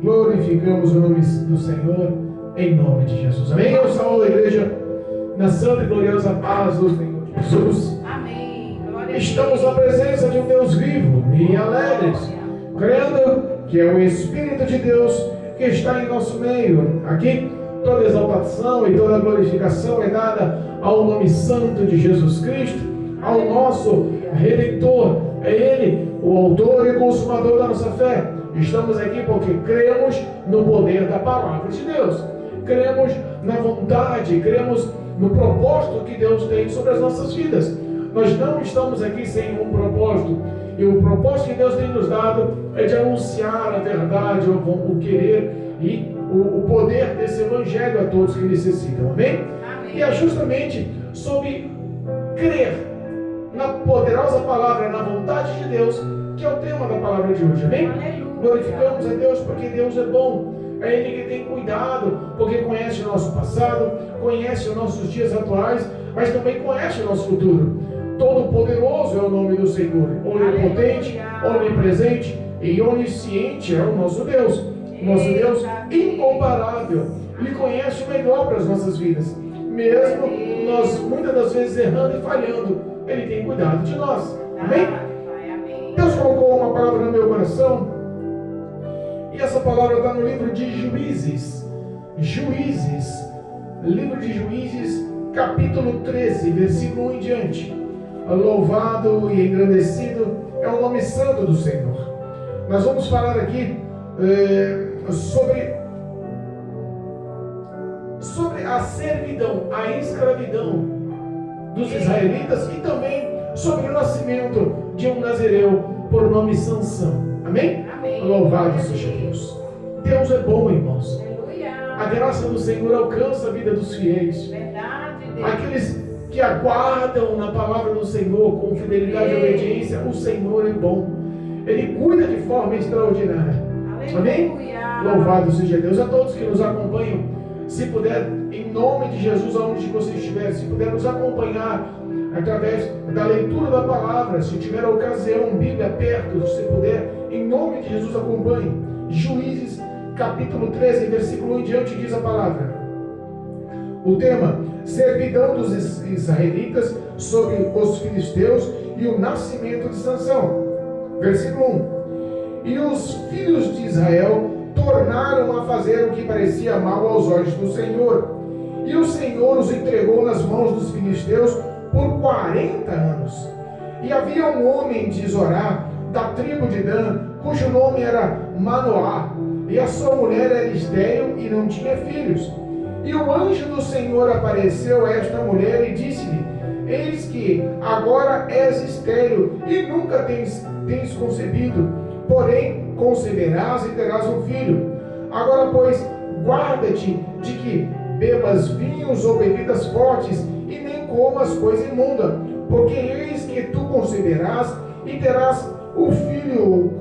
glorificamos o nome do Senhor, em nome de Jesus. Amém? Eu saúdo a igreja na santa e gloriosa paz do Senhor Jesus. Amém. Estamos na presença de um Deus vivo e alegres, crendo que é o Espírito de Deus que está em nosso meio. Aqui, toda exaltação e toda glorificação é dada ao nome santo de Jesus Cristo, ao nosso Redentor. É Ele, o autor e consumador da nossa fé. Estamos aqui porque cremos no poder da palavra de Deus. Cremos na vontade, cremos no propósito que Deus tem sobre as nossas vidas. Nós não estamos aqui sem um propósito. E o propósito que Deus tem nos dado é de anunciar a verdade, o querer e o poder desse evangelho a todos que necessitam. Amém? Amém. E é justamente sobre crer na poderosa palavra, na vontade de Deus, que é o tema da palavra de hoje. Amém? Aleluia. Glorificamos a Deus porque Deus é bom. É Ele que tem cuidado, porque conhece o nosso passado, conhece os nossos dias atuais, mas também conhece o nosso futuro. Todo-poderoso é o nome do Senhor, onipotente, onipresente e onisciente é o nosso Deus. Nosso Deus incomparável. Ele conhece o melhor para as nossas vidas. Mesmo nós muitas das vezes errando e falhando, Ele tem cuidado de nós. Amém? Deus colocou uma palavra no meu coração. E essa palavra está no livro de Juízes. Livro de Juízes, capítulo 13, versículo 1 em diante. Louvado e engrandecido é o nome santo do Senhor. Nós vamos falar aqui sobre a servidão, a escravidão dos israelitas e também sobre o nascimento de um nazireu por nome Sansão. Amém? Amém. Louvado seja Deus. Deus é bom, irmãos. Aleluia. A graça do Senhor alcança a vida dos fiéis. Verdade, Deus. Aqueles que aguardam na palavra do Senhor com fidelidade e obediência, o Senhor é bom. Ele cuida de forma extraordinária. Amém? Aleluia. Louvado seja Deus. A todos que nos acompanham, se puder, em nome de Jesus, aonde você estiver, se puder nos acompanhar através da leitura da palavra, se tiver a ocasião, Bíblia perto, se puder, em nome de Jesus, acompanhe. Juízes, capítulo 13, versículo 1 em diante, diz a palavra. O tema: servidão dos israelitas sobre os filisteus e o nascimento de Sansão. Versículo 1. E os filhos de Israel tornaram a fazer o que parecia mal aos olhos do Senhor. E o Senhor os entregou nas mãos dos filisteus por 40 anos. E havia um homem de Zorá, da tribo de Dan, cujo nome era Manoá, e a sua mulher era estéril e não tinha filhos. E o anjo do Senhor apareceu a esta mulher e disse-lhe: eis que agora és estéril e nunca tens concebido, porém conceberás e terás um filho. Agora, pois, guarda-te de que bebas vinhos ou bebidas fortes e nem comas coisa imunda, porque eis que tu conceberás e terás o filho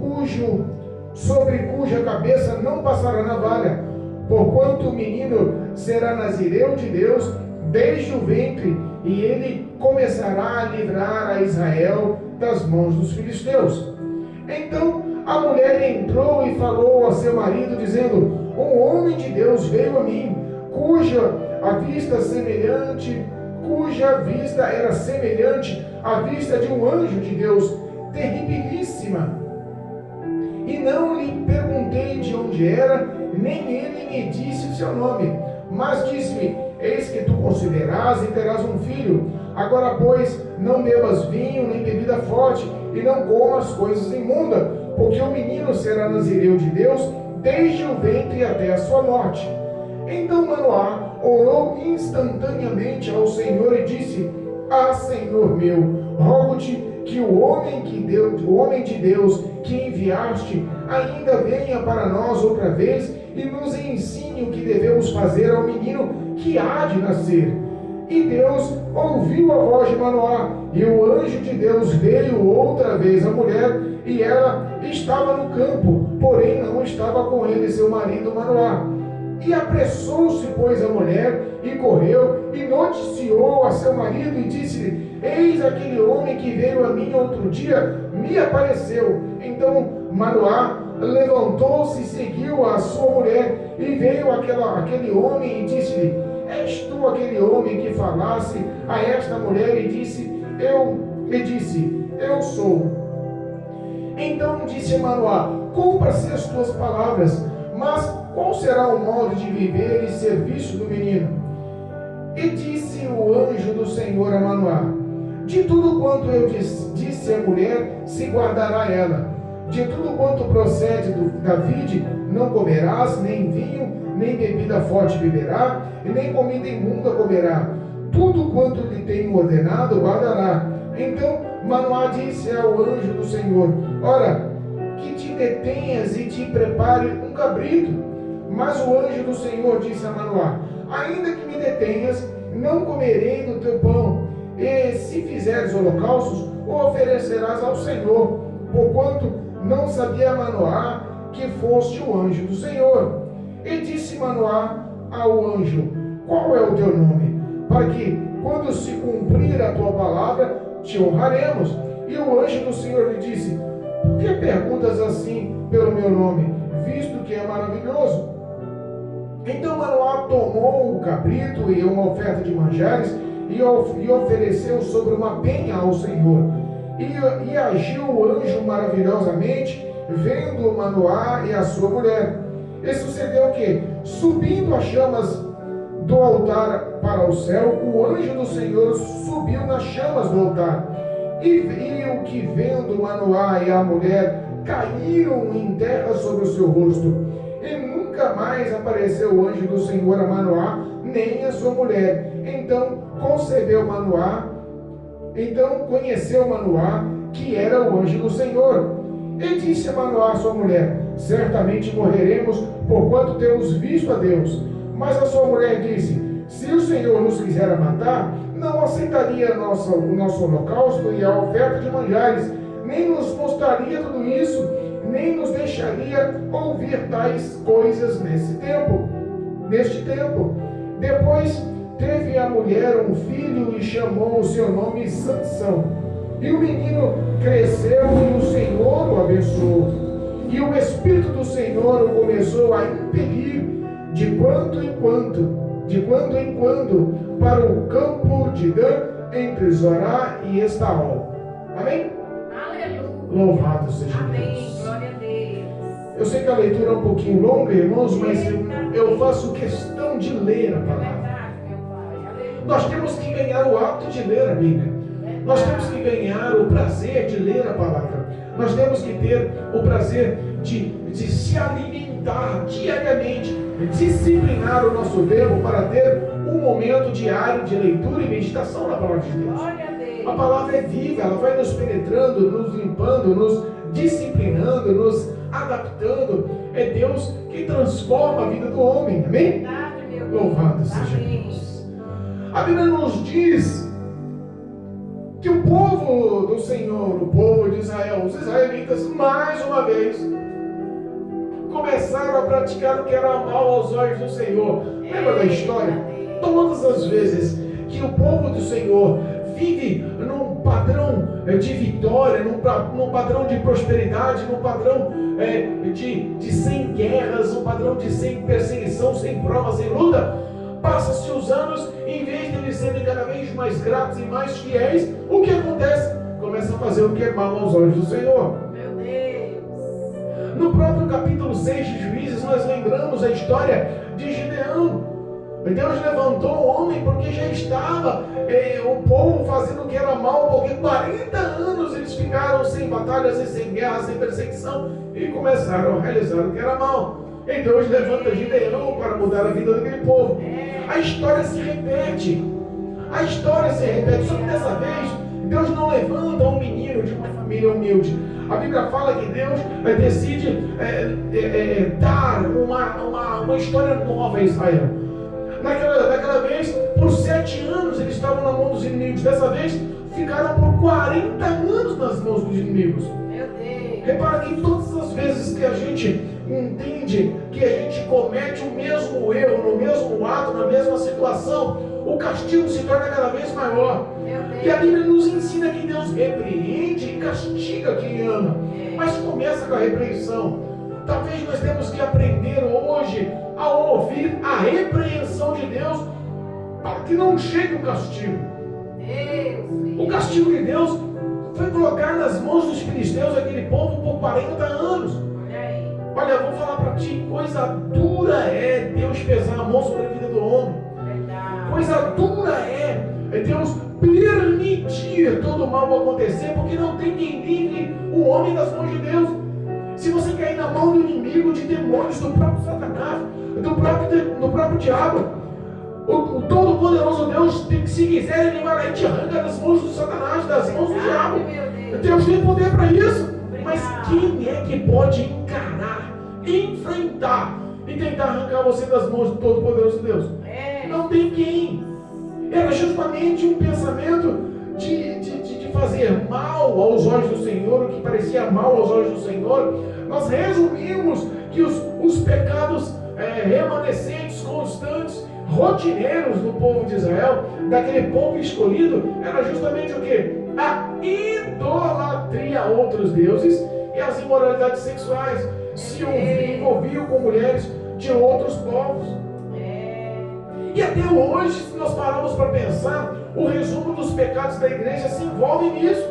sobre cuja cabeça não passará navalha, porquanto o menino será nazireu de Deus desde o ventre, e ele começará a livrar a Israel das mãos dos filisteus. Então a mulher entrou e falou a seu marido, dizendo: um homem de Deus veio a mim, cuja vista era semelhante à vista de um anjo de Deus, terribilíssima. E não lhe perguntei de onde era, nem ele me disse o seu nome, mas disse-me: eis que tu conceberás e terás um filho. Agora, pois, não bebas vinho nem bebida forte, e não comas coisas imundas, porque o menino será nazireu de Deus desde o ventre até a sua morte. Então Manoá orou instantaneamente ao Senhor e disse: ah, Senhor meu, rogo-te que o homem de Deus que enviaste ainda venha para nós outra vez e nos ensine o que devemos fazer ao menino que há de nascer. E Deus ouviu a voz de Manoá, e o anjo de Deus veio outra vez à mulher, e ela estava no campo, porém não estava com ele seu marido Manoá. E apressou-se, pois, a mulher, e correu, e noticiou a seu marido, e disse-lhe: eis aquele homem que veio a mim outro dia, me apareceu. Então Manoá levantou-se e seguiu a sua mulher, e veio aquele homem e disse-lhe: és tu aquele homem que falasse a esta mulher? E disse: eu sou. Então disse Manoá: cumpra-se as tuas palavras, mas qual será o modo de viver e serviço do menino? E disse o anjo do Senhor a Manoá: de tudo quanto eu disse à mulher, se guardará ela. De tudo quanto procede da vide, não comerás, nem vinho, nem bebida forte beberá, e nem comida imunda comerá. Tudo quanto lhe tenho ordenado, guardará. Então Manoá disse ao anjo do Senhor: ora, que te detenhas e te prepare um cabrito. Mas o anjo do Senhor disse a Manoá: ainda que me detenhas, não comerei do teu pão. E se fizeres holocaustos, o oferecerás ao Senhor, porquanto não sabia Manoá que foste o anjo do Senhor. E disse Manoá ao anjo: qual é o teu nome? Para que, quando se cumprir a tua palavra, te honraremos. E o anjo do Senhor lhe disse: por que perguntas assim pelo meu nome, visto que é maravilhoso? Então Manoá tomou o cabrito e uma oferta de manjares e ofereceu sobre uma penha ao Senhor. E agiu o anjo maravilhosamente, vendo Manoá e a sua mulher. E sucedeu que, subindo as chamas do altar para o céu, o anjo do Senhor subiu nas chamas do altar. E viu que, vendo Manoá e a mulher, caíram em terra sobre o seu rosto. E nunca mais apareceu o anjo do Senhor a Manoá, nem a sua mulher. Então conheceu Manoá que era o anjo do Senhor. E disse a Manoá a sua mulher: certamente morreremos, porquanto temos visto a Deus. Mas a sua mulher disse: se o Senhor nos quiser matar, não aceitaria o nosso holocausto e a oferta de manjares, nem nos mostraria tudo isso, nem nos deixaria ouvir tais coisas neste tempo. Depois teve a mulher um filho e chamou o seu nome Sansão. E o menino cresceu e o Senhor o abençoou. E o Espírito do Senhor o começou a impelir de quando em quando, para o campo de Dan, entre Zorá e Estaol. Amém? Aleluia. Louvado seja Amém. Deus. Glória a Deus. Eu sei que a leitura é um pouquinho longa, irmãos, mas eu faço questão de ler a palavra. Verdade, meu Pai. Aleluia. Nós temos que ganhar o hábito de ler a Bíblia. Nós temos que ganhar o prazer de ler a palavra. Nós temos que ter o prazer de se alimentar diariamente, disciplinar o nosso tempo para ter um momento diário de leitura e meditação na palavra de Deus. Glória a Deus. A palavra é viva, ela vai nos penetrando, nos limpando, nos disciplinando, nos adaptando. É Deus que transforma a vida do homem. Amém? Verdade, meu Deus. Louvado seja Amém. Deus. A Bíblia nos diz que o povo do Senhor, o povo de Israel, os israelitas, mais uma vez, começaram a praticar o que era mal aos olhos do Senhor. Lembra da história? Todas as vezes que o povo do Senhor vive num padrão de vitória, num padrão de prosperidade, num padrão de sem guerras, num padrão de sem perseguição, sem prova, sem luta, passa-se os anos, em vez de eles serem cada vez mais gratos e mais fiéis, o que acontece? Começa a fazer o que é mal aos olhos do Senhor. Meu Deus. No próprio capítulo 6 de Juízes, nós lembramos a história de Gideão. Deus levantou o homem porque já estava o povo fazendo o que era mal, porque 40 anos eles ficaram sem batalhas e sem guerra, sem perseguição, e começaram a realizar o que era mal. E Deus levanta Gideão para mudar a vida daquele povo. A história se repete. Só que dessa vez, Deus não levanta um menino de uma família humilde. A Bíblia fala que Deus decide dar uma história nova a Israel. Naquela vez, por 7 anos eles estavam na mão dos inimigos. Dessa vez, ficaram por 40 anos nas mãos dos inimigos. Meu Deus. Repara que todas as vezes que a gente entende que a gente comete o mesmo erro, no mesmo ato, na mesma situação, o castigo se torna cada vez maior. E a Bíblia nos ensina que Deus repreende e castiga quem ama. Mas começa com a repreensão. Talvez nós temos que aprender hoje a ouvir a repreensão de Deus para que não chegue o castigo. O castigo de Deus foi colocar nas mãos dos filisteus aquele povo por 40 anos. Olha, eu vou falar para ti, coisa dura é Deus pesar a mão sobre a vida do homem. Coisa dura é Deus permitir todo o mal acontecer, porque não tem quem livre o homem das mãos de Deus. Se você cair na mão do inimigo, de demônios, do próprio Satanás, do próprio diabo, o Todo-Poderoso Deus, se quiser, Ele vai lá e te arranca das mãos do Satanás, das mãos do diabo. Deus tem poder para isso. Mas quem é que pode encarar, enfrentar e tentar arrancar você das mãos do Todo-Poderoso Deus? Não tem quem. Era justamente um pensamento de fazer mal aos olhos do Senhor, o que parecia mal aos olhos do Senhor. Nós resumimos que os pecados remanescentes, constantes, rotineiros do povo de Israel, daquele povo escolhido, era justamente o que? A idolatria a outros deuses e as imoralidades sexuais. Se envolviam com mulheres de outros povos. E até hoje, se nós paramos para pensar, o resumo dos pecados da igreja se envolve nisso.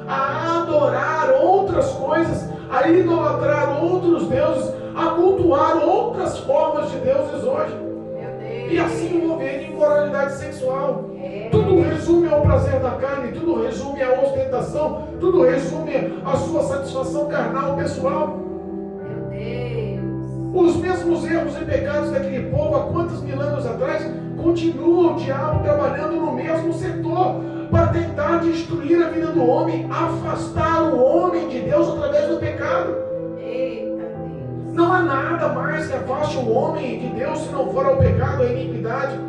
A adorar outras coisas, a idolatrar outros deuses, a cultuar outras formas de deuses hoje. E assim envolver em imoralidade sexual. Tudo resume ao prazer da carne, tudo resume à ostentação, tudo resume à sua satisfação carnal, pessoal. Os mesmos erros e pecados daquele povo há quantos mil anos atrás continua o diabo trabalhando no mesmo setor para tentar destruir a vida do homem, afastar o homem de Deus através do pecado. Não há nada mais que afaste o homem de Deus se não for ao pecado, à iniquidade.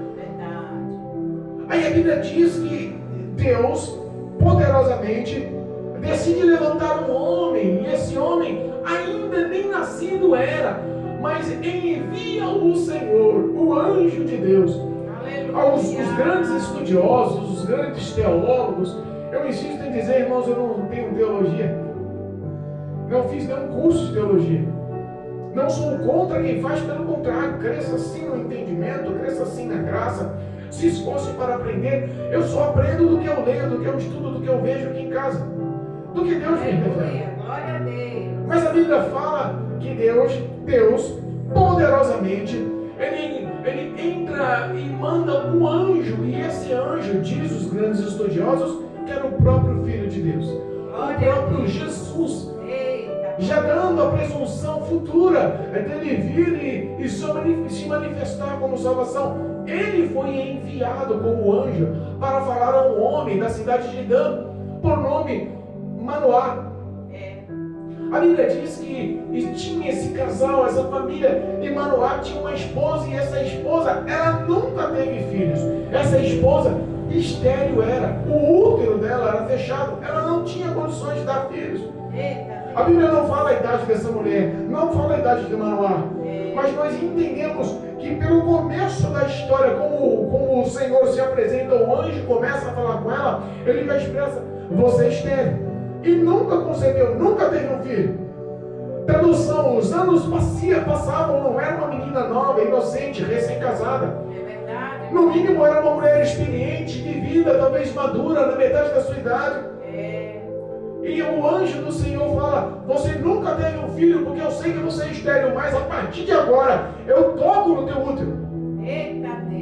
Aí a Bíblia diz que Deus poderosamente decide levantar um homem, e esse homem ainda nem nascido era, mas envia o Senhor, o anjo de Deus, aos os grandes estudiosos, os grandes teólogos. Eu insisto em dizer, irmãos, eu não tenho teologia, não fiz nenhum curso de teologia. Não sou contra quem faz, pelo contrário, cresça sim no entendimento, cresça sim na graça, se esforce para aprender. Eu só aprendo do que eu leio, do que eu estudo, do que eu vejo aqui em casa, do que Deus me revela. Glória a Deus. Mas a Bíblia fala que Deus poderosamente, ele entra e manda um anjo, e esse anjo, diz os grandes estudiosos, que era o próprio Filho de Deus, o próprio Jesus, já dando a presunção futura dele vir e se manifestar como salvação. Ele foi enviado como anjo para falar a um homem da cidade de Dan, por nome Manoá. A Bíblia diz que tinha esse casal, essa família de Manoá tinha uma esposa, e essa esposa, ela nunca teve filhos. Essa esposa estéril era, o útero dela era fechado, ela não tinha condições de dar filhos. A Bíblia não fala a idade dessa mulher, não fala a idade de Manoá, mas nós entendemos que pelo começo da história, como o Senhor se apresenta, o anjo começa a falar com ela, ele já expressa: você é estéril e nunca concebeu, nunca teve um filho. Tradução: os anos passavam, não era uma menina nova, inocente, recém-casada. No mínimo era uma mulher experiente, de vida, talvez madura, na metade da sua idade. E o anjo do Senhor fala: você nunca teve um filho, porque eu sei que você é estéril, mas a partir de agora eu toco no teu útero.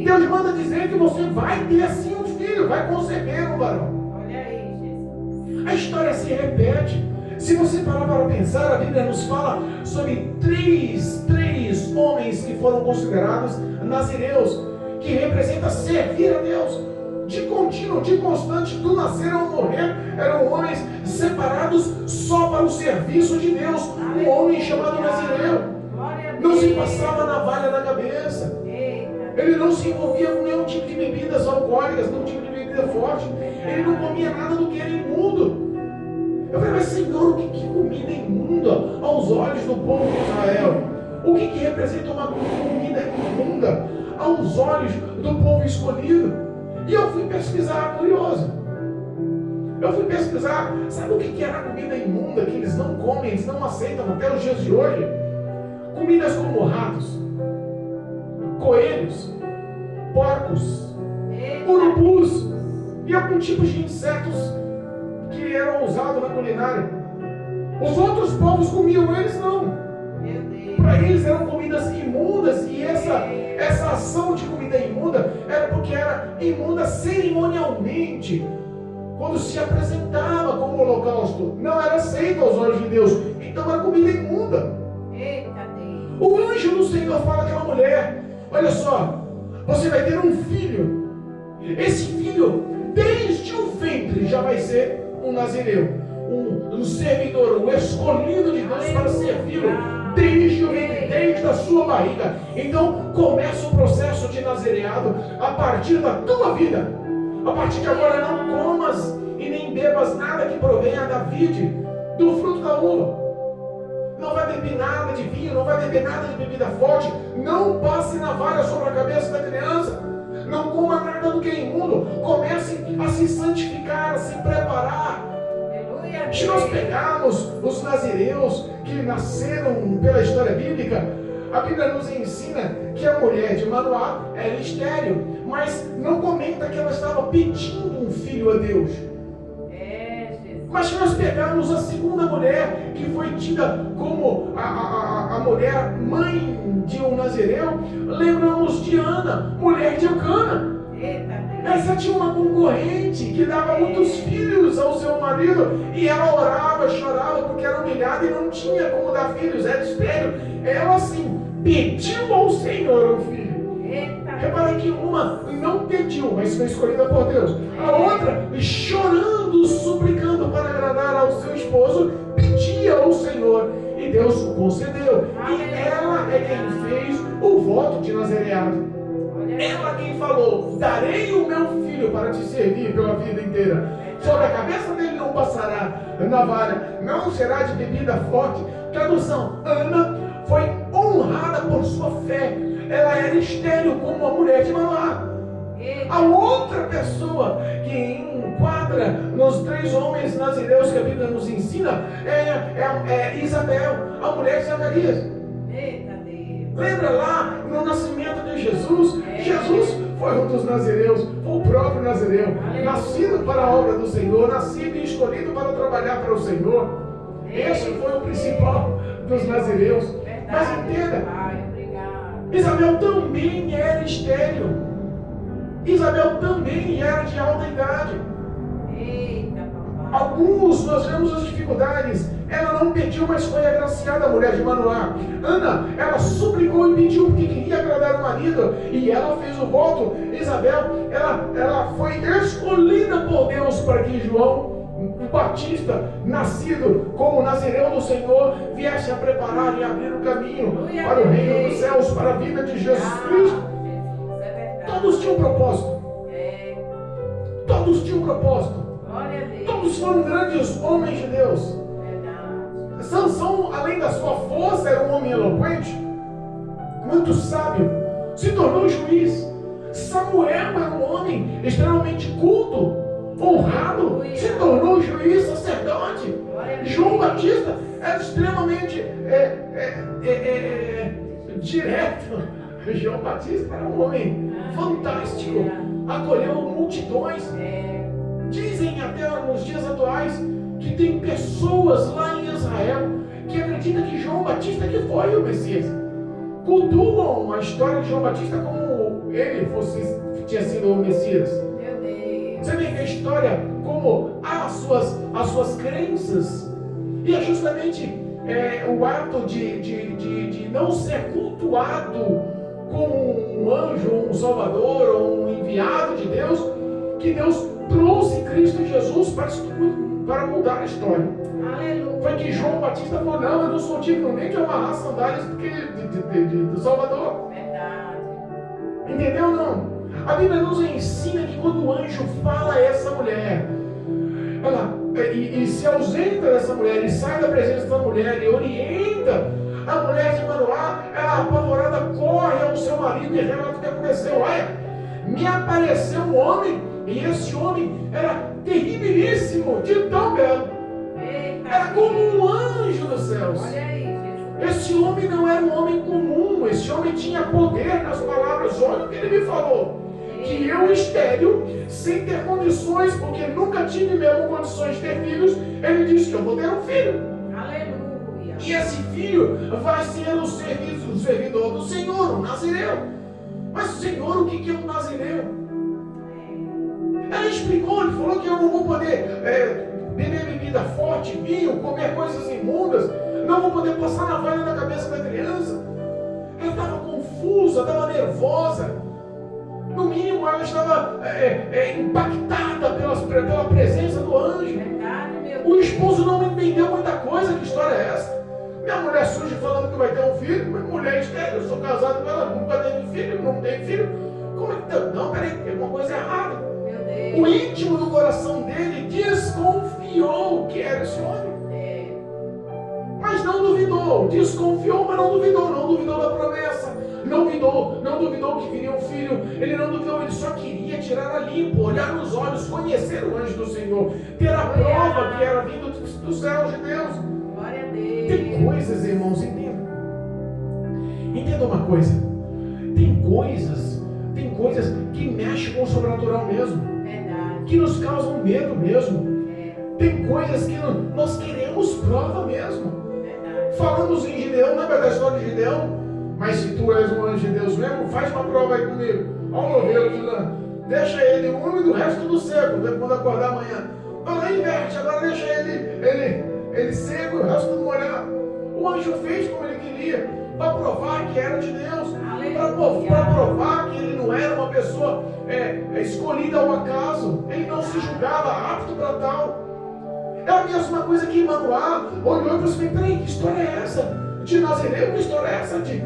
Deus manda dizer que você vai ter sim um filho, vai conceber um varão. Olha aí, Jesus. A história se repete. Se você parar para pensar, a Bíblia nos fala sobre três homens que foram considerados nazireus, que representa servir a Deus. De contínuo, de constante, do nascer ao morrer, eram homens separados só para o serviço de Deus. Um homem chamado nazireu não se passava navalha na cabeça. Ele não se envolvia com nenhum tipo de bebidas alcoólicas, nenhum tipo de bebida forte. Ele não comia nada do que era imundo. Eu falei: mas Senhor, o que comida imunda aos olhos do povo de Israel? O que representa uma comida imunda aos olhos do povo escolhido? E eu fui pesquisar, curioso. Eu fui pesquisar, sabe o que era a comida imunda que eles não comem, eles não aceitam até os dias de hoje? comidas como ratos, coelhos, porcos, urubus e algum tipo de insetos que eram usados na culinária. Os outros povos comiam, eles não. Para eles eram comidas imundas, e essa ação de comida imunda era porque era imunda cerimonialmente. Quando se apresentava como holocausto, não era aceito aos olhos de Deus, então era comida imunda. O anjo do Senhor fala àquela mulher: olha só, você vai ter um filho. Esse filho, desde o ventre, já vai ser um nazireu, um servidor, um escolhido de Deus para servi-lo, desde o ventre, desde a sua barriga. Então começa o processo de nazireado a partir da tua vida. A partir de agora, não comas e nem bebas nada que provenha da vide, do fruto da uva. Não vai beber nada de vinho, não vai beber nada de bebida forte. Não passe navalha sobre a cabeça da criança. Não coma nada do que é imundo. Comece a se santificar, a se preparar. Se nós pegarmos os nazireus que nasceram pela história bíblica, a Bíblia nos ensina que a mulher de Manoá era estéril, mas não comenta que ela estava pedindo um filho a Deus. Mas se nós pegarmos a segunda mulher, que foi tida como a mulher mãe de um nazireu, lembramos de Ana, mulher de Eucana. Essa tinha uma concorrente que dava muitos filhos ao seu marido, e ela orava, chorava porque era humilhada e não tinha como dar filhos, era estéril. Ela sim pediu ao Senhor um filho. Repara que uma não pediu, mas foi escolhida por Deus. A outra, chorando, suplicando para agradar ao seu esposo, pedia ao Senhor, e Deus o concedeu. E ela é quem fez o voto de nazireado. Ela quem falou: darei o meu filho para te servir pela vida inteira. Sobre a cabeça dele não passará navalha, não será de bebida forte. Tradução: Ana foi honrada por sua fé. Ela era estéril como a mulher de Manoá. A outra pessoa que enquadra nos 3 homens nazireus que a Bíblia nos ensina é Isabel, a mulher de Zacarias. Lembra lá no nascimento de Jesus? Jesus foi um dos nazireus, foi o próprio nazireu, nascido para a obra do Senhor, nascido e escolhido para trabalhar para o Senhor. Esse foi o principal dos nazireus. Mas entenda, Isabel também era estéril. Isabel também era de alta idade. Alguns nós vemos as dificuldades. Ela não pediu, mas foi agraciada, a mulher de Manoá. Ana, ela suplicou e pediu porque queria agradar o marido, e ela fez o voto. Isabel, ela foi escolhida por Deus para que João o Batista, nascido como nazireu do Senhor, viesse a preparar e abrir o caminho para o reino dos céus, para a vida de Jesus Cristo. Todos tinham um propósito. Todos tinham um propósito. Todos foram grandes homens de Deus. Sansão, além da sua força, era um homem eloquente, muito sábio, se tornou juiz. Samuel era um homem extremamente culto, honrado, se tornou juiz, sacerdote. João Batista era extremamente direto. João Batista era um homem fantástico, acolheu multidões. Dizem até nos dias atuais que tem pessoas lá em Israel que acreditam que João Batista que foi o Messias. Cultuam a história de João Batista como ele tinha sido o Messias. Você vê que a história como as suas crenças, e é justamente o ato de não ser cultuado como um anjo, ou um salvador, ou um enviado de Deus, que Deus trouxe Cristo Jesus para mudar a história. Aleluia. Foi que João Batista falou: não, eu não sou digno nem de amarrar sandálias do Salvador. Verdade. Entendeu ou não? A Bíblia nos ensina que quando o anjo fala a essa mulher, ela e se ausenta dessa mulher, e sai da presença da mulher e orienta a mulher de Manoá, ela apavorada corre ao seu marido e relata o que aconteceu. Olha, me apareceu um homem, e esse homem era terribilíssimo, de tão belo. Era como um anjo dos céus. Olha aí, Jesus. Esse homem não era um homem comum, esse homem tinha poder nas palavras. Olha o que ele me falou: que eu estéril, sem ter condições, porque nunca tive mesmo condições de ter filhos, ele disse que eu vou ter um filho. Aleluia. E esse filho vai ser o servidor do Senhor, o nazireu. Mas Senhor, o que é um nazireu? Ela explicou, ele falou que eu não vou poder beber bebida forte, vinho, comer coisas imundas, não vou poder passar navalha na cabeça da criança. Ela estava confusa, estava nervosa. No mínimo, ela estava impactada pela presença do anjo. O esposo não entendeu muita coisa. Que história é essa? Minha mulher surge falando que vai ter um filho. Minha mulher estéril, eu sou casado com ela, nunca teve filho, não tem filho. Como é que tá? Não, peraí, tem alguma coisa errada. O íntimo do coração dele desconfiou que era esse homem. Mas não duvidou. Desconfiou, mas não duvidou. Não duvidou da promessa. Não duvidou que viria um filho. Ele não duvidou, ele só queria tirar a limpo, olhar nos olhos, conhecer o anjo do Senhor, ter a prova que era vindo dos céus de Deus. Glória a Deus. Tem coisas, irmãos, entenda. Entenda uma coisa. Tem coisas que mexem com o sobrenatural mesmo. Verdade. Que nos causam medo mesmo. Tem coisas que nós queremos prova mesmo. Verdade. Falamos em Gideão, lembra da história de Gideão? Mas se tu és um anjo de Deus mesmo, faz uma prova aí comigo. Olha o ovelho de lã. Deixa ele úmido, o resto tudo seco. Quando acordar amanhã. Agora inverte, agora deixa ele seco, o resto tudo molhado. O anjo fez como ele queria, para provar que era de Deus. Para provar que ele não era uma pessoa escolhida ao acaso. Ele não se julgava apto para tal. É a mesma coisa que Manoá olhou e falou assim: peraí, que história é essa? De Nazireu, que história é essa? De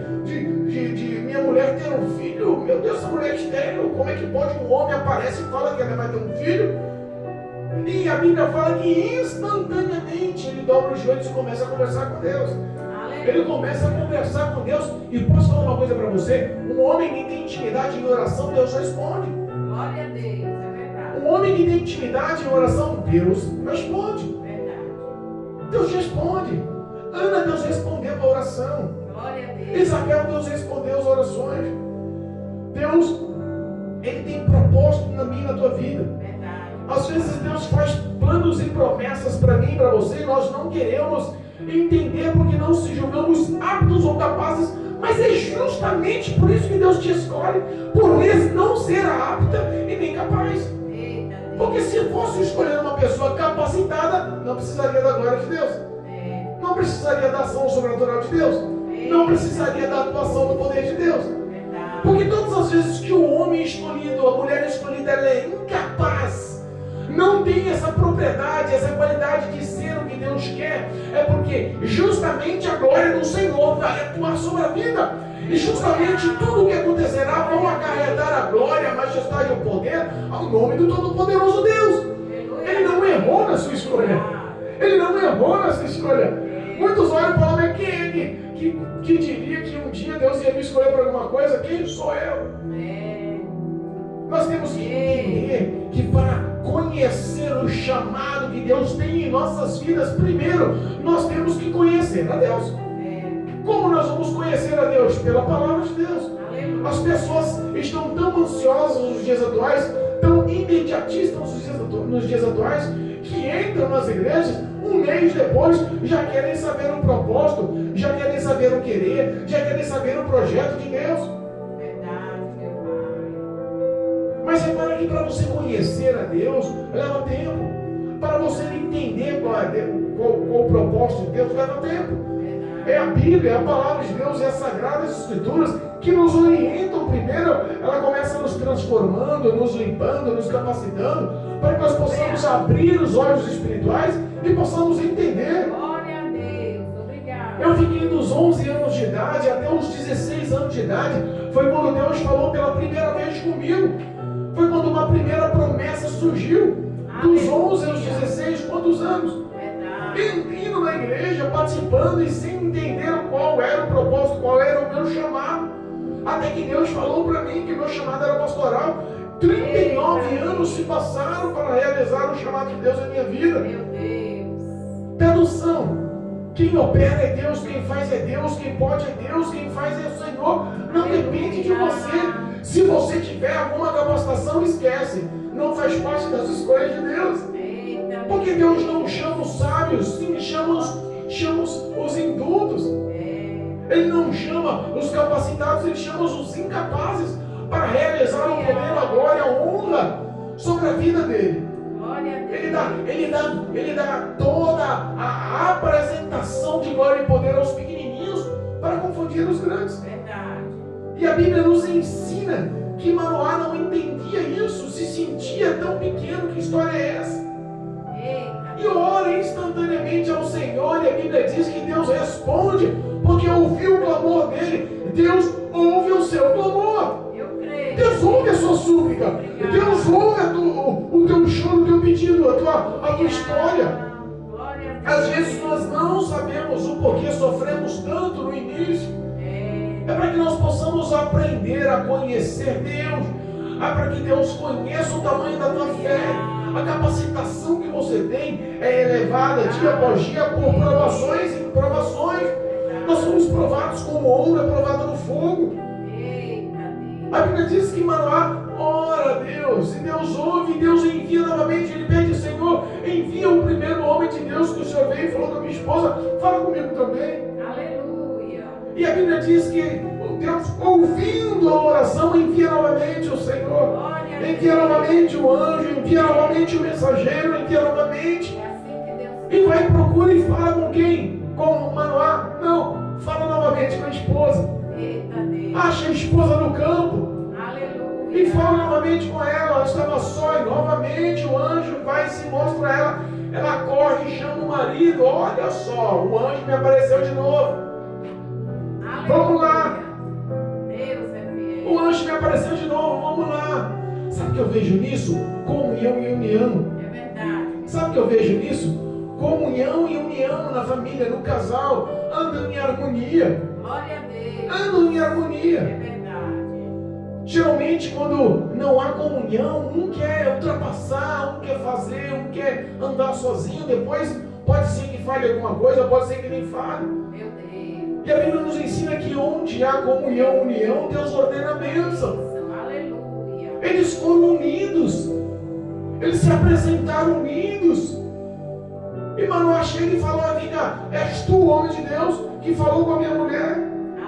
minha mulher ter um filho? Meu Deus, essa mulher é estéril. Como é que pode um homem aparece e fala que ela vai ter um filho? E a Bíblia fala que instantaneamente ele dobra os joelhos e começa a conversar com Deus. Ele começa a conversar com Deus. E posso falar uma coisa para você? Um homem que tem intimidade em oração, Deus responde. Glória a Deus, é verdade. Um homem que tem intimidade em oração, Deus responde. Verdade. Deus responde. Ana, Deus respondeu a oração. Glória a Deus. Isabel, Deus respondeu as orações. Deus, Ele tem propósito na minha e na tua vida. Verdade. Às vezes Deus faz planos e promessas para mim e para você, e nós não queremos entender porque não se julgamos aptos ou capazes, mas é justamente por isso que Deus te escolhe, por não ser apta e nem capaz. Eita, Porque se fosse escolher uma pessoa capacitada, não precisaria da glória de Deus. Não precisaria da ação sobrenatural de Deus. Não precisaria da atuação do poder de Deus. Verdade. Porque todas as vezes que o homem escolhido, a mulher escolhida, ela é incapaz, não tem essa propriedade, essa qualidade de ser o que Deus quer, é porque justamente a glória do Senhor vai atuar sobre a vida. E justamente tudo o que acontecerá vão acarretar a glória, a majestade e o poder ao nome do Todo-Poderoso Deus. Ele não errou na sua escolha. Ele não errou na sua escolha. Muitos olham e falam: mas quem é que diria que um dia Deus ia me escolher para alguma coisa? Quem sou eu? Nós temos que entender que para conhecer o chamado que Deus tem em nossas vidas, primeiro nós temos que conhecer a Deus. Como nós vamos conhecer a Deus? Pela palavra de Deus. As pessoas estão tão ansiosas nos dias atuais, tão imediatistas nos dias atuais, que entram nas igrejas, um mês depois já querem saber o propósito, já querem saber o querer, já querem saber o projeto de Deus. Verdade, meu Pai. Mas repara que para você conhecer a Deus leva tempo. Para você entender qual o propósito de Deus leva tempo. É a Bíblia, é a palavra de Deus, é as Sagradas Escrituras que nos orientam primeiro. Ela começa nos transformando, nos limpando, nos capacitando, para que nós possamos abrir os olhos espirituais e possamos entender. Glória a Deus, obrigado. Eu fiquei dos 11 anos de idade até os 16 anos de idade. Foi quando Deus falou pela primeira vez comigo. Foi quando uma primeira promessa surgiu. Dos 11 aos 16, quantos anos? Indo na igreja, participando e sem entender qual era o propósito, qual era o meu chamado. Até que Deus falou para mim que meu chamado era pastoral. 39 anos se passaram para realizar o chamado de Deus na minha vida. Meu Deus. Tem noção Quem opera é Deus, quem faz é Deus, quem pode é Deus, quem faz é o Senhor. Não depende de você. Se você tiver alguma capacitação, esquece. Não faz parte das escolhas de Deus. Porque Deus não chama os sábios, sim, chama os indutos. Ele não chama os capacitados, ele chama os incapazes para realizar o poder, a glória, a honra sobre a vida dele. Ele dá toda a apresentação de glória e poder aos pequenininhos para confundir os grandes. Verdade. E a Bíblia nos ensina que Manoá não entendia isso, se sentia tão pequeno. Que história é essa? E ora instantaneamente ao Senhor, e a Bíblia diz que Deus responde, porque ouviu o clamor dele. Deus ouve o seu clamor. Deus ouve a sua súplica. Deus ouve o teu choro, o teu pedido, a tua história. Às vezes nós não sabemos o porquê sofremos tanto no início. É para que nós possamos aprender a conhecer Deus. É para que Deus conheça o tamanho da tua fé. A capacitação que você tem é elevada dia após dia por provações e provações. Nós somos provados como ouro é provado no fogo. A Bíblia diz que Manoá ora a Deus, e Deus ouve, e Deus envia novamente. Ele pede: Senhor, envia o primeiro homem de Deus que o Senhor veio e falou com a minha esposa, fala comigo também. Aleluia. E a Bíblia diz que Deus, ouvindo a oração, envia novamente o Senhor, envia novamente o anjo, envia novamente o mensageiro, envia novamente. E vai e procura e fala com quem? Com Manoá? Não, fala novamente com a esposa. Acha a esposa no campo. Aleluia. E fala novamente com ela. Ela estava só, e novamente o anjo vai e se mostra a ela. Ela corre e chama o marido. Olha só, o anjo me apareceu de novo. Aleluia. Vamos lá. Deus é fiel. O anjo me apareceu de novo, vamos lá. Sabe o que eu vejo nisso? Comunhão e união. É verdade. Sabe o que eu vejo nisso? Comunhão e união na família, no casal. Andam em harmonia. Glória a Deus. Andam em harmonia. É verdade. Geralmente, quando não há comunhão, um quer ultrapassar, um quer fazer, um quer andar sozinho. Depois pode ser que falhe alguma coisa, pode ser que nem falhe. Meu Deus. E a Bíblia nos ensina que onde há comunhão, união, Deus ordena a bênção. Aleluia. Eles foram unidos. Eles se apresentaram unidos. E Manoá chega e fala: vem cá, és tu, homem de Deus, que falou com a minha mulher?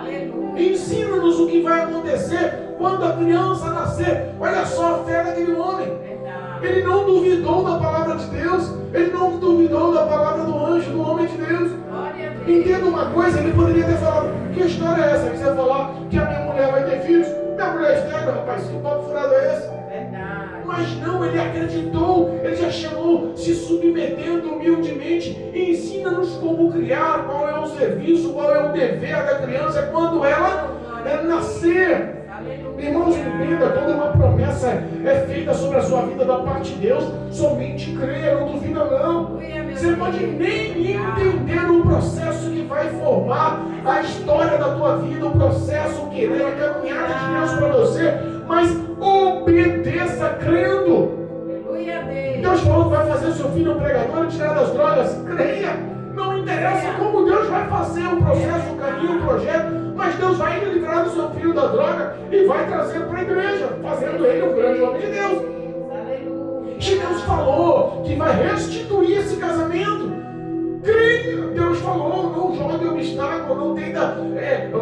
Aleluia. Ensina-nos o que vai acontecer quando a criança nascer. Olha só a fé daquele homem. Verdade. Ele não duvidou da palavra de Deus. Ele não duvidou da palavra do anjo, do homem de Deus. Glória a Deus. Entenda uma coisa, ele poderia ter falado: que história é essa? Que você falar que a minha mulher vai ter filhos? Minha mulher é estéril, rapaz, que papo furado é esse? Verdade. Mas não, ele acreditou, ele já chegou se submetendo humildemente. E ensina-nos como criar, qual é o serviço, qual é o dever da criança quando ela nascer. Irmãos, entenda, toda uma promessa é feita sobre a sua vida da parte de Deus. Somente creia, não duvida não. Você pode nem entender o processo que vai formar a história da tua vida, o processo, o querer, a caminhada de Deus para você, mas obedeça crendo. Aleluia, Deus. Deus falou que vai fazer o seu filho um pregador e tirar das drogas. Creia. Não interessa como Deus vai fazer o processo, o caminho, o projeto, mas Deus vai livrar o seu filho da droga e vai trazer para a igreja, fazendo ele um grande homem de Deus. Aleluia. Que Deus falou que vai restituir esse casamento. Creia. Deus falou: não jogue obstáculo, não tenta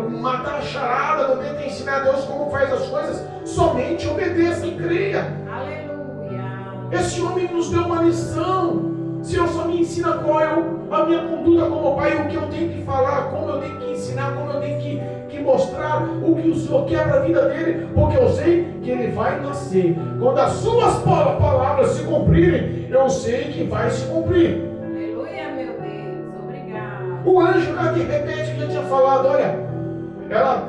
matar a charada, não tenta ensinar a Deus como faz as coisas. Somente obedeça e creia. Aleluia. Esse homem nos deu uma lição. Senhor, só me ensina qual é a minha conduta como pai, o que eu tenho que falar, como eu tenho que ensinar, como eu tenho que mostrar o que o Senhor quer para a vida dele, porque eu sei que ele vai nascer. Quando as suas palavras se cumprirem, eu sei que vai se cumprir. Aleluia, meu Deus. Obrigado. O anjo que repete que eu tinha falado: olha,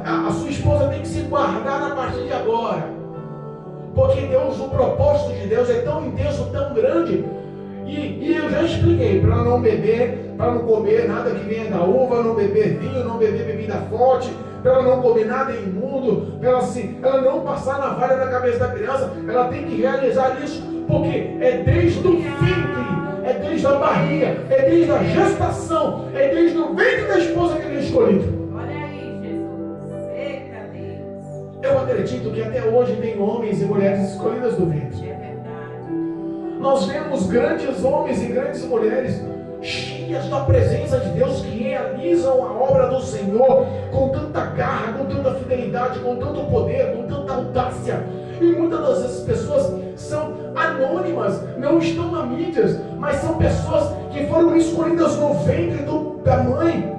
a sua esposa tem que se guardar a partir de agora, porque Deus, o propósito de Deus é tão intenso, tão grande. E eu já expliquei, para não beber, para não comer nada que venha da uva, não beber vinho, não beber bebida forte, para ela não comer nada imundo, para ela não passar navalha na cabeça da criança. Ela tem que realizar isso, porque é desde o ventre, é desde a barriga, é desde a gestação, é desde o ventre da esposa que ele é escolhido. Olha aí, Jesus. Eita Deus. Eu acredito que até hoje tem homens e mulheres escolhidas do ventre. É verdade. Nós vemos grandes homens e grandes mulheres cheias da presença de Deus, que realizam a obra do Senhor com tanta garra, com tanta fidelidade, com tanto poder, com tanta audácia. E muitas dessas pessoas são anônimas, não estão na mídia, mas são pessoas que foram escolhidas no ventre da mãe,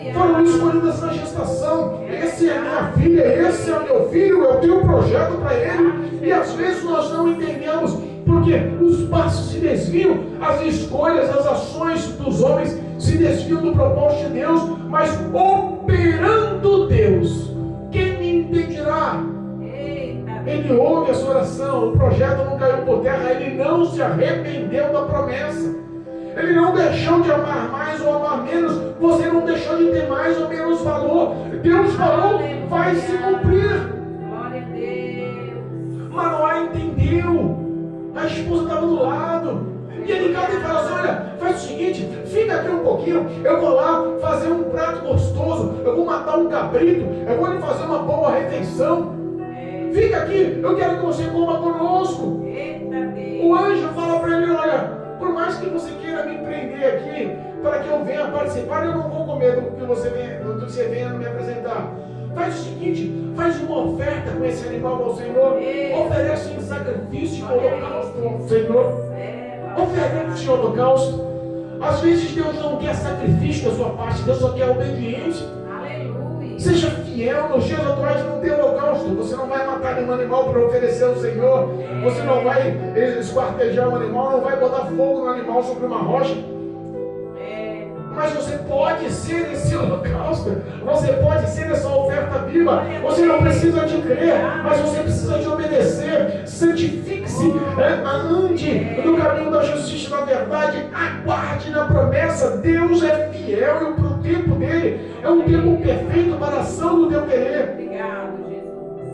Aleluia. foram escolhidas na gestação. Esse é minha filha, esse é meu filho, eu tenho um projeto para ele. E às vezes nós não entendemos, porque os passos se desviam, as escolhas, as ações dos homens se desviam do propósito de Deus, mas operando Deus, quem me impedirá? Ele ouve a sua oração, o projeto não caiu por terra, ele não se arrependeu da promessa, ele não deixou de amar mais ou amar menos, você não deixou de ter mais ou menos valor. Deus falou, vai se cumprir. Glória a Deus. Manoá entendeu, a esposa estava do lado, e ele canta e fala assim: olha, faz o seguinte, fica aqui um pouquinho, eu vou lá fazer um prato gostoso, eu vou matar um cabrito, eu vou lhe fazer uma boa refeição. Fica aqui, eu quero que você coma conosco. Eita Deus. O anjo fala para ele: olha, por mais que você queira me prender aqui, para que eu venha participar, eu não vou comer do que você venha me apresentar. Faz o seguinte, faz uma oferta com esse animal ao Senhor, oferece em sacrifício, holocausto ao Senhor, oferece em holocausto. Às vezes Deus não quer sacrifício da sua parte, Deus só quer obediência. Seja fiel. Nos dias atuais não tem holocausto. Você não vai matar nenhum animal para oferecer ao Senhor. Você não vai esquartejar um animal, não vai botar fogo no animal sobre uma rocha. Mas você pode ser esse holocausto. Você pode ser essa oferta viva. Você não precisa de crer, mas você precisa de obedecer. Santifique-se, ande no caminho da justiça e da verdade. Aguarde na promessa. Deus é fiel e o tempo dele é um tempo perfeito para a ação do teu querer. Obrigado, Jesus.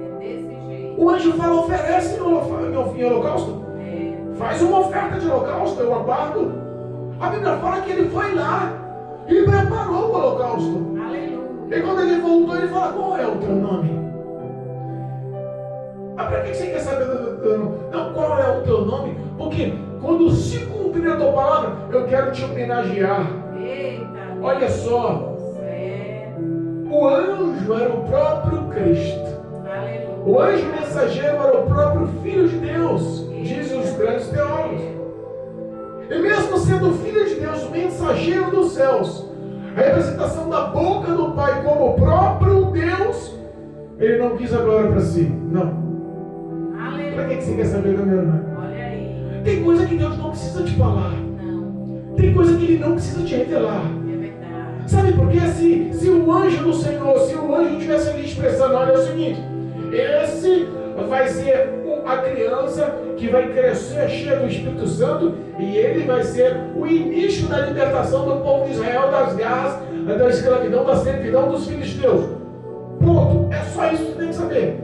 É desse jeito. O anjo fala: oferece em holocausto. Faz uma oferta de holocausto, eu aguardo. A Bíblia fala que ele foi lá e preparou o holocausto. Aleluia. E quando ele voltou, ele fala: qual é o teu nome? Mas para que você quer saber do teu nome? Não, qual é o teu nome? Porque quando se cumprir a tua palavra, eu quero te homenagear. Eita. Olha só, o anjo era o próprio Cristo. Aleluia. O anjo mensageiro era o próprio Filho de Deus, dizem os grandes teólogos. E mesmo sendo Filho de Deus, o mensageiro dos céus, a representação da boca do Pai como o próprio Deus, ele não quis a glória para si. Não. Aleluia. Para que você quer saber da minha irmã? Olha aí. Tem coisa que Deus não precisa te falar. Não. Tem coisa que Ele não precisa te revelar. É verdade. Sabe por quê? Se o anjo do Senhor, se o anjo estivesse ali expressando: olha, é o seguinte, esse vai ser a criança que vai crescer cheia do Espírito Santo, e ele vai ser o início da libertação do povo de Israel das garras, da escravidão, da servidão dos filhos de Deus. Ponto. É só isso que você tem que saber.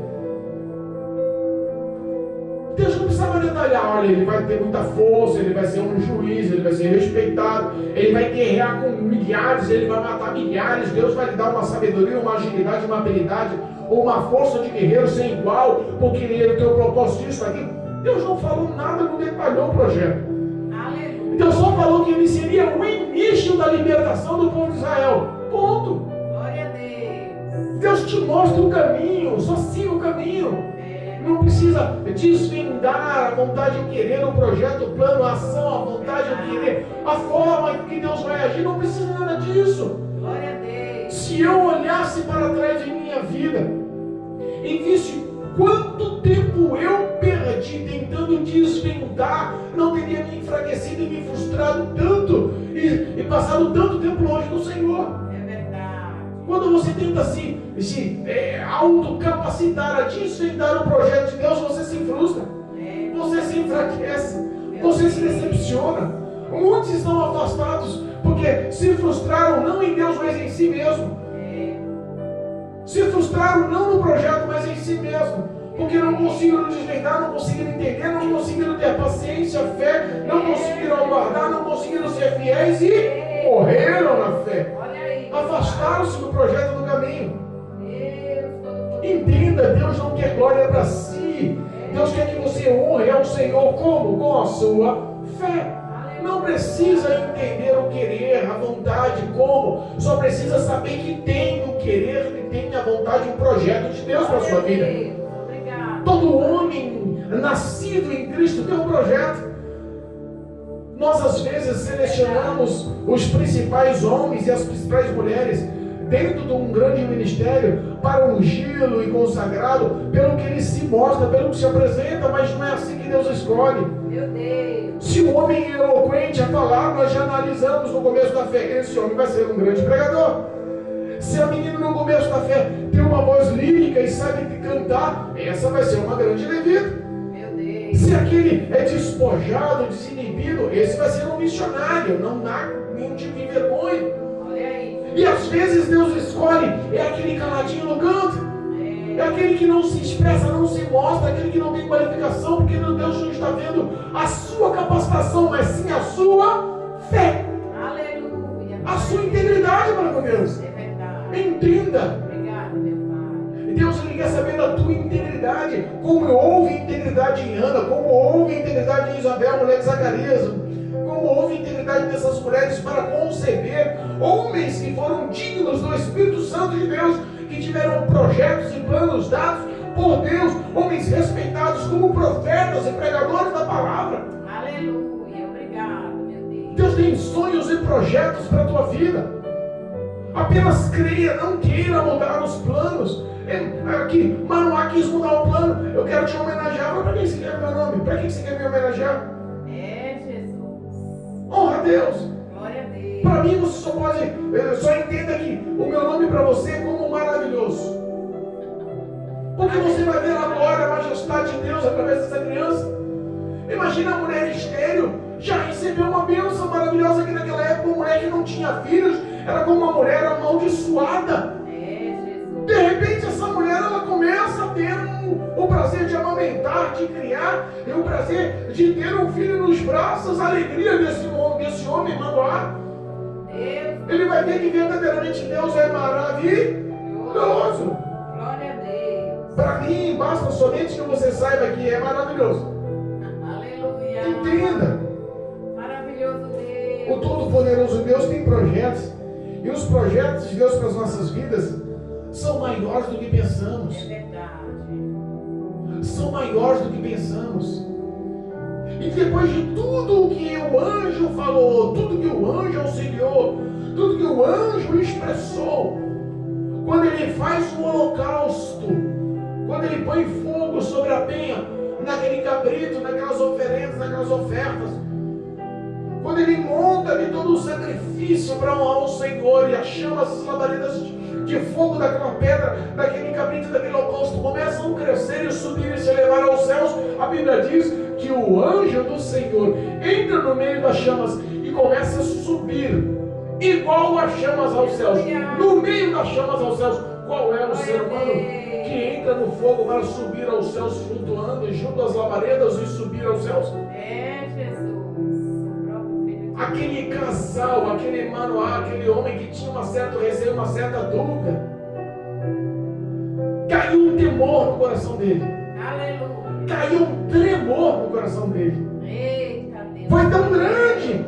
Deus não precisava detalhar: olha, ele vai ter muita força, ele vai ser um juiz, ele vai ser respeitado, ele vai guerrear com milhares, ele vai matar milhares. Deus vai lhe dar uma sabedoria, uma agilidade, uma habilidade, uma força de guerreiro sem igual, porque ele tem o propósito disso, aqui. Deus não falou nada, não detalhou o projeto. Aleluia. Deus só falou que ele seria o início da libertação do povo de Israel. Ponto. Glória a Deus. Deus te mostra o caminho, só siga o caminho. Não precisa desvendar a vontade de querer, o projeto, o plano, a ação, a vontade de querer, a forma em que Deus vai agir. Não precisa nada disso. Glória a Deus. Se eu olhasse para trás em minha vida e visse quanto tempo eu perdi tentando desvendar, não teria me enfraquecido e me frustrado tanto e passado tanto tempo longe do Senhor. É verdade. Quando você tenta se autocapacitar a desvendar o projeto de Deus, você se frustra, você se enfraquece, você se decepciona. Muitos estão afastados porque se frustraram não em Deus, mas em si mesmo. Se frustraram não no projeto, mas em si mesmo. Porque não conseguiram desvendar, não conseguiram entender, não conseguiram ter paciência, fé, não conseguiram aguardar, não conseguiram ser fiéis e morreram na fé. Afastaram-se do projeto do caminho. Entenda, Deus não quer glória para si. Deus quer que você honre ao Senhor como? Com a sua fé. Não precisa entender o querer, a vontade, como. Só precisa saber que tem o querer, que tem a vontade, um projeto de Deus para a sua vida. Todo homem nascido em Cristo tem um projeto. Nós às vezes selecionamos os principais homens e as principais mulheres dentro de um grande ministério para ungí-lo e consagrá-lo pelo que ele se mostra, pelo que se apresenta, mas não é assim que Deus escolhe. Meu Deus. Se o homem é eloquente a falar, nós já analisamos no começo da fé, esse homem vai ser um grande pregador. Se a menina no começo da fé tem uma voz lírica e sabe cantar, essa vai ser uma grande levita. Se aquele é despojado, desinibido, esse vai ser um missionário, não dá nenhum tipo de vergonha. E às vezes Deus escolhe, é aquele caladinho no canto, é aquele que não se expressa, não se mostra, aquele que não tem qualificação, porque Deus não está vendo a sua capacitação, mas sim a sua fé. Aleluia. A sua integridade para com Deus. É verdade. Entenda. Obrigado, meu Pai. Deus ele quer saber da tua integridade, como houve integridade em Ana, como houve integridade em Isabel, mulher de Zacarias, como houve integridade dessas mulheres para conceber homens que foram dignos do Espírito Santo de Deus, que tiveram projetos e planos dados por Deus, homens respeitados como profetas e pregadores da palavra. Aleluia, obrigado, meu Deus. Deus tem sonhos e projetos para a tua vida. Apenas creia, não queira mudar os planos. Aqui, Manoá quis mudar o plano. Eu quero te homenagear. Mas para quem você quer meu nome? Para quem você quer me homenagear? É Jesus. Honra a Deus. Glória a Deus. Para mim você só entenda que o meu nome para você é como maravilhoso. Porque você vai ver a glória, a majestade de Deus através dessa criança. Imagina a mulher estéril, já recebeu uma bênção maravilhosa aqui naquela época, uma mulher que não tinha filhos, era como uma mulher amaldiçoada. De repente essa mulher ela começa a ter o prazer de amamentar, de criar, e o prazer de ter um filho nos braços, a alegria desse homem Manoá. Ele vai ver que verdadeiramente Deus é maravilhoso. Glória a Deus. Para mim, basta somente que você saiba que é maravilhoso. Aleluia. Entenda. Maravilhoso Deus. O Todo-Poderoso Deus tem projetos. E os projetos de Deus para as nossas vidas são maiores do que pensamos. É verdade. São maiores do que pensamos. E depois de tudo o que o anjo falou, tudo que o anjo auxiliou, tudo que o anjo expressou, quando ele faz o holocausto, quando ele põe fogo sobre a penha, naquele cabrito, naquelas oferendas, naquelas ofertas, quando ele monta ali todo o sacrifício para honrar o Senhor, e as chamas, as labaredas de fogo daquela pedra, daquele cabrito, daquele holocausto começam a crescer e subir e se elevar aos céus, a Bíblia diz que o anjo do Senhor entra no meio das chamas e começa a subir igual as chamas aos céus. No meio das chamas aos céus, qual é o ser humano que entra no fogo para subir aos céus, flutuando junto às labaredas e subir aos céus? É Jesus. O próprio Filho de Aquele casal, aquele Manoá, aquele homem que tinha uma certa receio, uma certa dúvida, caiu um temor no coração dele. Aleluia. Caiu um tremor no coração dele. Eita Deus. Foi tão grande,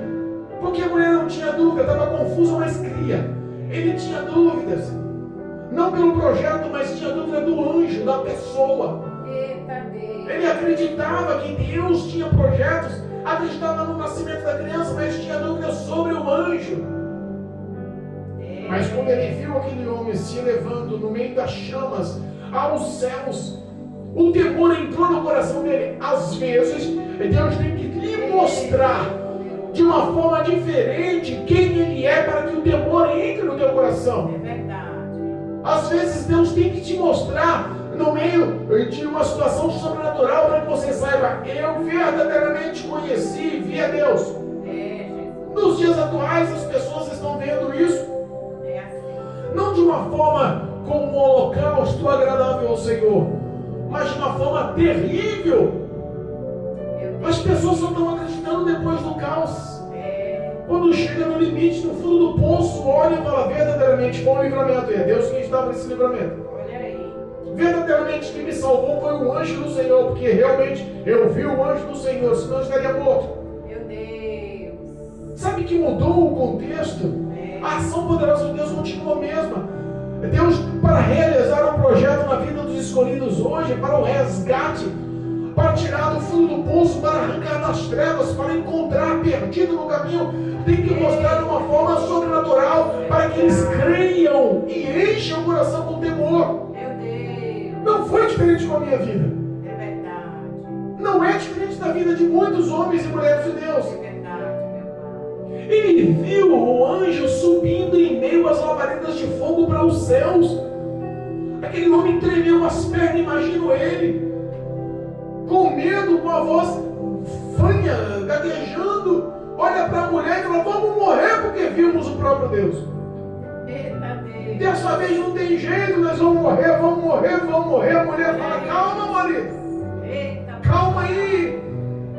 porque a mulher não tinha dúvida, estava confusa, mas cria. Ele tinha dúvidas, não pelo projeto, mas tinha dúvida do anjo, da pessoa. Eita Deus. Ele acreditava que Deus tinha projetos, acreditava no nascimento da criança, mas tinha dúvida sobre o anjo. Mas quando ele viu aquele homem se elevando no meio das chamas aos céus, o temor entrou no coração dele. Às vezes, Deus tem que lhe mostrar de uma forma diferente quem ele é, para que o temor entre no teu coração. É verdade. Às vezes Deus tem que te mostrar no meio de uma situação sobrenatural, para que você saiba, eu verdadeiramente conheci e vi a Deus. É Jesus. Nos dias atuais as pessoas estão vendo isso, É assim. não de uma forma como um holocausto agradável ao Senhor, mas de uma forma terrível. As pessoas só estão acreditando depois do caos. Quando chega no limite, no fundo do poço, olha e fala verdadeiramente com o livramento. E é Deus quem estava nesse livramento. Verdadeiramente quem me salvou foi o anjo do Senhor, porque realmente eu vi o anjo do Senhor, senão eu estaria morto. Meu Deus. Sabe que mudou o contexto? A ação poderosa de Deus continua a mesma. Deus, para realizar um projeto na vida dos escolhidos hoje, para o resgate, para tirar do fundo do poço, para arrancar das trevas, para encontrar perdido no caminho, tem que mostrar de uma forma sobrenatural, para que eles creiam e enchem o coração com temor. Não foi diferente com a minha vida. É verdade. Não é diferente da vida de muitos homens e mulheres de Deus. É verdade, meu Pai. Ele viu o anjo subindo em meio às labaredas de fogo para os céus. Aquele homem tremeu as pernas, imagino ele, com medo, com a voz fanha, gaguejando. Olha para a mulher e fala: vamos morrer porque vimos o próprio Deus. Dessa vez não tem jeito, nós vamos morrer, vamos morrer, vamos morrer. A mulher fala: calma, marido, calma aí,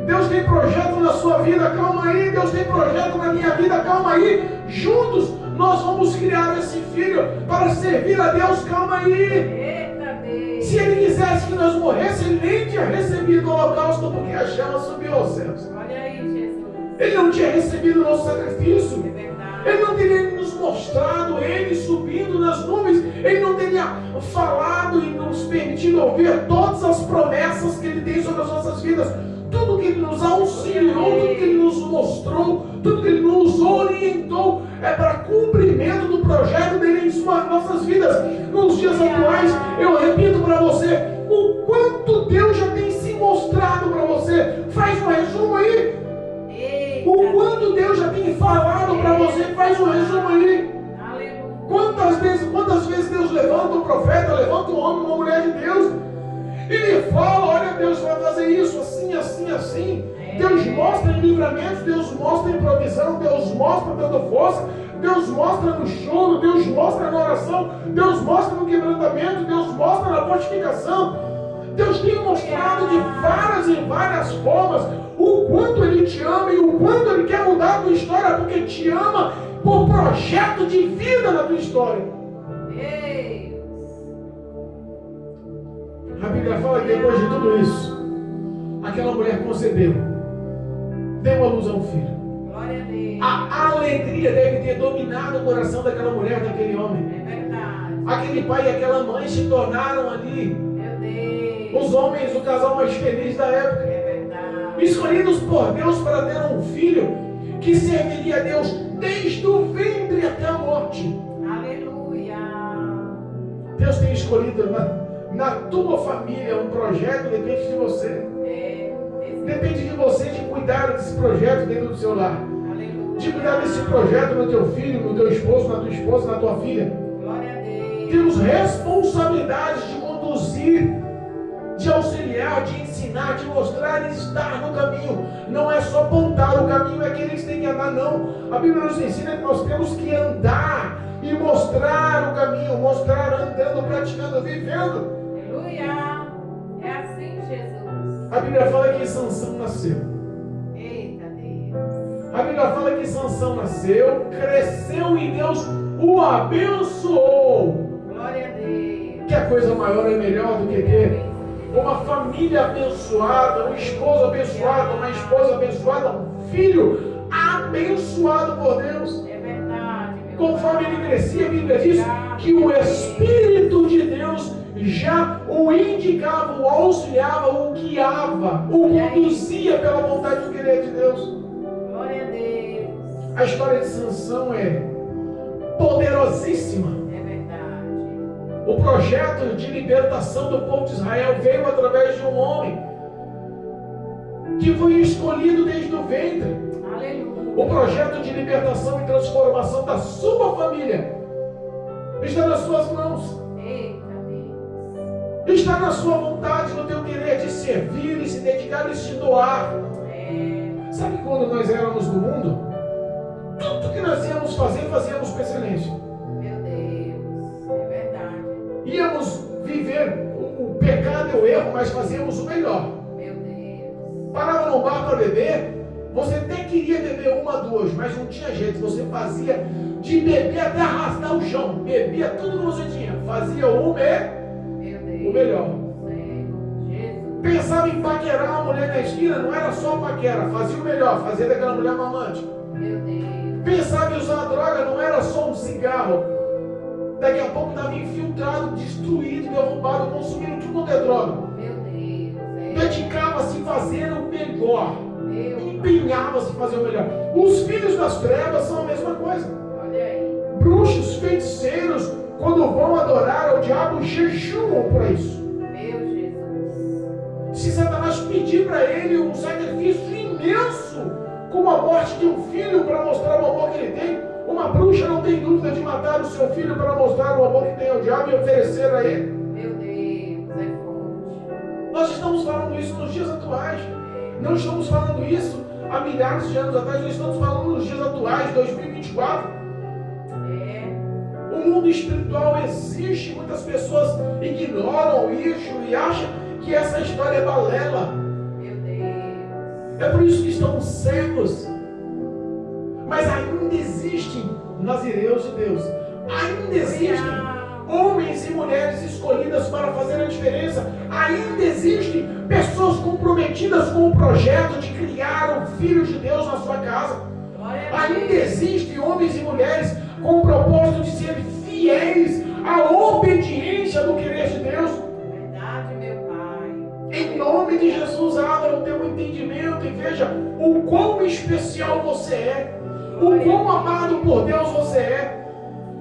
Deus tem projeto na sua vida, calma aí, Deus tem projeto na minha vida, calma aí, juntos nós vamos criar esse filho para servir a Deus, calma aí. Se ele quisesse que nós morrêssemos, ele nem tinha recebido o holocausto, porque a chama subiu aos céus. Olha aí, Jesus. Ele não tinha recebido o nosso sacrifício. É verdade. Ele não teria nos mostrado ele subindo nas nuvens. Ele não teria falado e nos permitido ouvir todas as promessas que ele tem sobre as nossas vidas. Tudo que ele nos auxiliou, tudo que ele nos mostrou, tudo que ele nos orientou é para cumprimento do projeto dele em nossas vidas. Nos dias atuais, eu repito para você, o quanto Deus já tem se mostrado para você. Faz um resumo aí. O quanto Deus já tem falado para você, faz um resumo aí. Quantas vezes Deus levanta um profeta, levanta um homem, uma mulher de Deus, e lhe fala: olha, Deus vai fazer isso, assim, assim, assim. Deus mostra em livramentos, Deus mostra em provisão, Deus mostra dando força, Deus mostra no choro, Deus mostra na oração, Deus mostra no quebrantamento, Deus mostra na fortificação. Deus tem mostrado de várias e várias formas o quanto Ele te ama e o quanto Ele quer mudar a tua história, porque te ama por projeto de vida na tua história. A Bíblia fala que depois de tudo isso, aquela mulher concebeu, deu à luz a um filho. Glória a Deus. A alegria deve ter dominado o coração daquela mulher, daquele homem. É verdade. Aquele pai e aquela mãe se tornaram ali os homens, o casal mais feliz da época. É verdade. Escolhidos por Deus para ter um filho que serviria a Deus desde o ventre até a morte. Aleluia. Deus tem escolhido na tua família um projeto, depende de você. Depende de você de cuidar desse projeto dentro do seu lar. Aleluia. De cuidar desse projeto no teu filho, no teu esposo, na tua esposa, na tua filha. Glória a Deus. Temos responsabilidade de conduzir, de auxiliar, de ensinar, de mostrar e estar no caminho. Não é só apontar o caminho, é que eles têm que andar, não. A Bíblia nos ensina que nós temos que andar e mostrar o caminho, mostrar andando, praticando, vivendo. Aleluia. É assim, Jesus. A Bíblia fala que Sansão nasceu. Eita Deus. A Bíblia fala que Sansão nasceu, cresceu e Deus o abençoou. Glória a Deus. Que a coisa maior é melhor do que ter uma família abençoada, um esposo abençoado, uma esposa abençoada, um filho abençoado por Deus. É verdade, meu Conforme Pai. ele crescia, a Bíblia diz que o Espírito de Deus já o indicava, o auxiliava, o guiava, o conduzia pela vontade do querer de Deus. Glória a Deus. A história de Sansão é poderosíssima. É verdade. O projeto de libertação do povo de Israel veio através de um homem que foi escolhido desde o ventre. Aleluia. O projeto de libertação e transformação da sua família está nas suas mãos. Eita Deus. Está na sua vontade, no teu querer de servir e se dedicar e se doar. Sabe quando nós éramos do mundo? Tudo que nós íamos fazer, fazíamos com excelência. Meu Deus. É verdade. Íamos viver o pecado pecado e o erro, mas fazíamos o melhor. Meu Deus. Parava no bar para beber, você até queria beber uma, duas, mas não tinha jeito, você fazia de beber até arrastar o chão, bebia tudo que você tinha, fazia o melhor. Jesus. Pensava em paquerar uma mulher na esquina, não era só paquera, fazia o melhor, fazia daquela mulher mamante. Meu Deus. Pensava em usar droga, não era só um cigarro, daqui a pouco estava infiltrado, destruído, derrubado, consumindo tudo quanto é droga. Meu Deus. Dedicava-se a fazer o melhor, Meu empenhava-se a fazer o melhor. Os filhos das trevas são a mesma coisa. Olha aí. Bruxos, feiticeiros, quando vão adorar ao diabo, jejuam para isso. Meu Jesus. Se Satanás pedir para ele um sacrifício imenso, como a morte de um filho para mostrar o amor que ele tem, uma bruxa não tem dúvida de matar o seu filho para mostrar o amor que tem ao diabo e oferecer a ele. Meu Deus, é forte. Nós estamos falando isso nos dias atuais. Não estamos falando isso há milhares de anos atrás, nós estamos falando nos dias atuais, 2024. O mundo espiritual existe, muitas pessoas ignoram isso e acham que essa história é balela. Meu Deus. É por isso que estamos cegos. Mas ainda existem nazireus de Deus. Ainda existem homens e mulheres escolhidas para fazer a diferença. Ainda existem pessoas comprometidas com o projeto de criar o Filho de Deus na sua casa. Ainda existem homens e mulheres com o propósito de serem fiéis à obediência do querer de Deus. Verdade, meu Pai. Em nome de Jesus, abra o teu entendimento e veja o quão especial você é, o quão amado por Deus você é,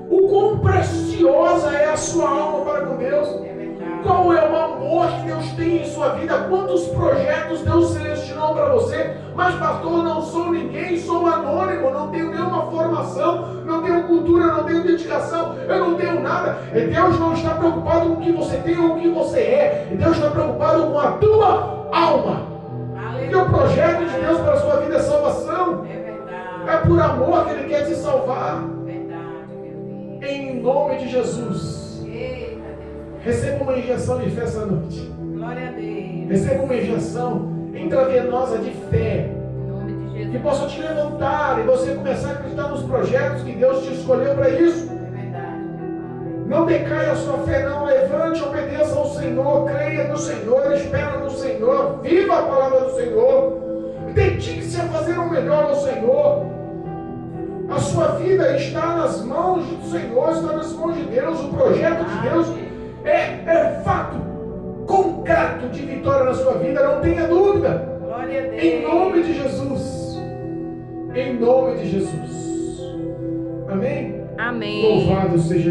o quão preciosa é a sua alma para com Deus. É verdade. Qual é o amor que Deus tem em sua vida? Quantos projetos Deus selecionou para você? Mas pastor, não sou ninguém, sou anônimo, não tenho nenhuma formação, não tenho cultura, não tenho dedicação, eu não tenho nada. E Deus não está preocupado com o que você tem ou o que você é. E Deus está preocupado com a tua alma. Porque o projeto de Deus para a sua vida é salvação. É verdade. É por amor que Ele quer te salvar. Verdade, meu Deus. Em nome de Jesus. Eita, Deus. Receba uma injeção de fé essa noite. Glória a Deus. Receba uma injeção intravenosa de fé, Em nome de Jesus. que possa te levantar e você começar a acreditar nos projetos que Deus te escolheu para isso. É verdade, meu Pai. Não decaia a sua fé, não. Levante, obedeça ao Senhor, creia no Senhor, espera no Senhor, viva a palavra do Senhor, dedique-se a fazer o melhor ao Senhor. A sua vida está nas mãos do Senhor, está nas mãos de Deus. O projeto de Deus é fato concreto de vitória na sua vida, não tenha dúvida. Glória a Deus. Em nome de Jesus. Em nome de Jesus. Amém? Amém. Louvado seja